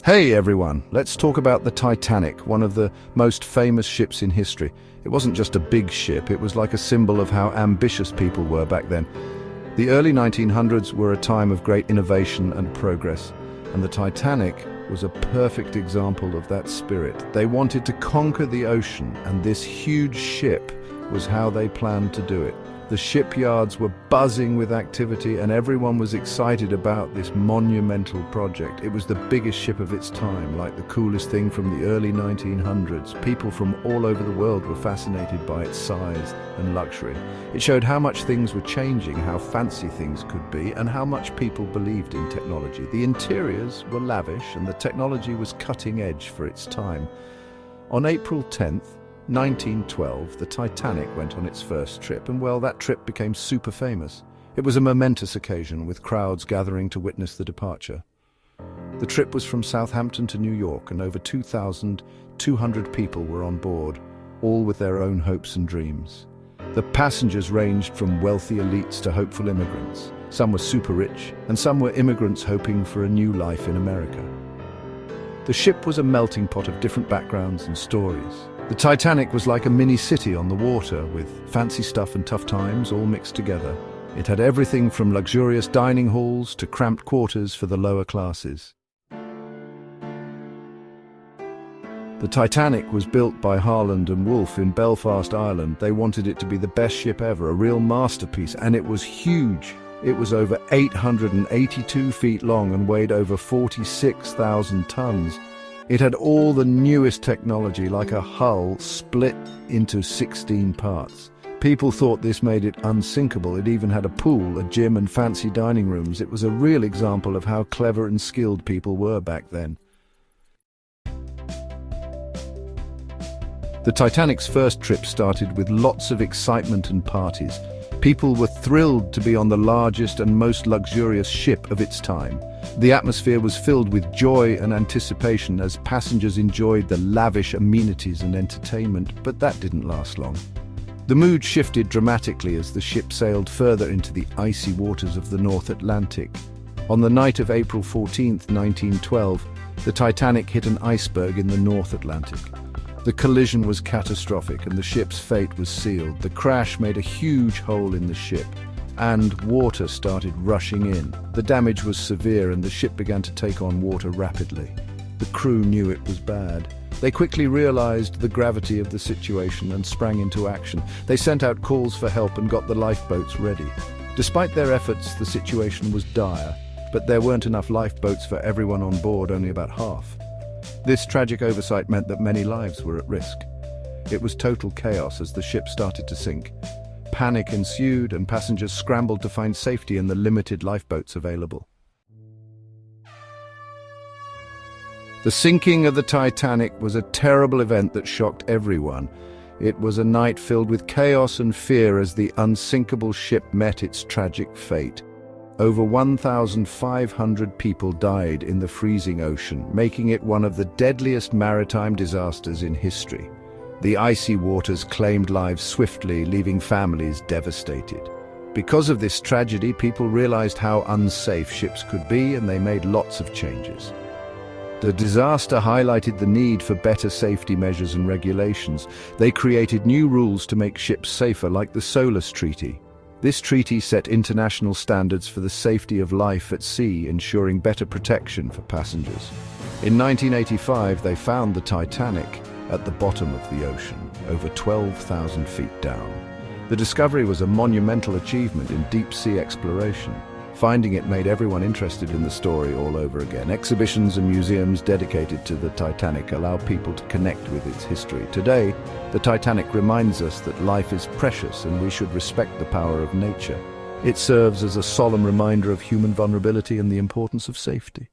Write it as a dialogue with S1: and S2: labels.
S1: Hey everyone, let's talk about the Titanic, one of the most famous ships in history. It wasn't just a big ship, it was like a symbol of how ambitious people were back then. The early 1900s were a time of great innovation and progress, and the Titanic was a perfect example of that spirit. They wanted to conquer the ocean, and this huge ship was how they planned to do it. The shipyards were buzzing with activity and everyone was excited about this monumental project. It was the biggest ship of its time, like the coolest thing from the early 1900s. People from all over the world were fascinated by its size and luxury. It showed how much things were changing, how fancy things could be, and how much people believed in technology. The interiors were lavish and the technology was cutting edge for its time. On April 10th, 1912, the Titanic went on its first trip, and well, that trip became super famous. It was a momentous occasion, with crowds gathering to witness the departure. The trip was from Southampton to New York, and over 2,200 people were on board, all with their own hopes and dreams. The passengers ranged from wealthy elites to hopeful immigrants. Some were super rich, and some were immigrants hoping for a new life in America. The ship was a melting pot of different backgrounds and stories. The Titanic was like a mini-city on the water, with fancy stuff and tough times all mixed together. It had everything from luxurious dining halls to cramped quarters for the lower classes. The Titanic was built by Harland and Wolff in Belfast, Ireland. They wanted it to be the best ship ever, a real masterpiece, and it was huge. It was over 882 feet long and weighed over 46,000 tons. It had all the newest technology, like a hull split into 16 parts. People thought this made it unsinkable. It even had a pool, a gym and fancy dining rooms. It was a real example of how clever and skilled people were back then. The Titanic's first trip started with lots of excitement and parties. People were thrilled to be on the largest and most luxurious ship of its time. The atmosphere was filled with joy and anticipation as passengers enjoyed the lavish amenities and entertainment, but that didn't last long. The mood shifted dramatically as the ship sailed further into the icy waters of the North Atlantic. On the night of April 14, 1912, the Titanic hit an iceberg in the North Atlantic. The collision was catastrophic and the ship's fate was sealed. The crash made a huge hole in the ship, and water started rushing in. The damage was severe and the ship began to take on water rapidly. The crew knew it was bad. They quickly realized the gravity of the situation and sprang into action. They sent out calls for help and got the lifeboats ready. Despite their efforts, the situation was dire, but there weren't enough lifeboats for everyone on board, only about half. This tragic oversight meant that many lives were at risk. It was total chaos as the ship started to sink. Panic ensued and passengers scrambled to find safety in the limited lifeboats available. The sinking of the Titanic was a terrible event that shocked everyone. It was a night filled with chaos and fear as the unsinkable ship met its tragic fate. Over 1,500 people died in the freezing ocean, making it one of the deadliest maritime disasters in history. The icy waters claimed lives swiftly, leaving families devastated. Because of this tragedy, people realized how unsafe ships could be, and they made lots of changes. The disaster highlighted the need for better safety measures and regulations. They created new rules to make ships safer, like the SOLAS Treaty. This treaty set international standards for the safety of life at sea, ensuring better protection for passengers. In 1985, they found the Titanic at the bottom of the ocean, over 12,000 feet down. The discovery was a monumental achievement in deep-sea exploration. Finding it made everyone interested in the story all over again. Exhibitions and museums dedicated to the Titanic allow people to connect with its history. Today, the Titanic reminds us that life is precious and we should respect the power of nature. It serves as a solemn reminder of human vulnerability and the importance of safety.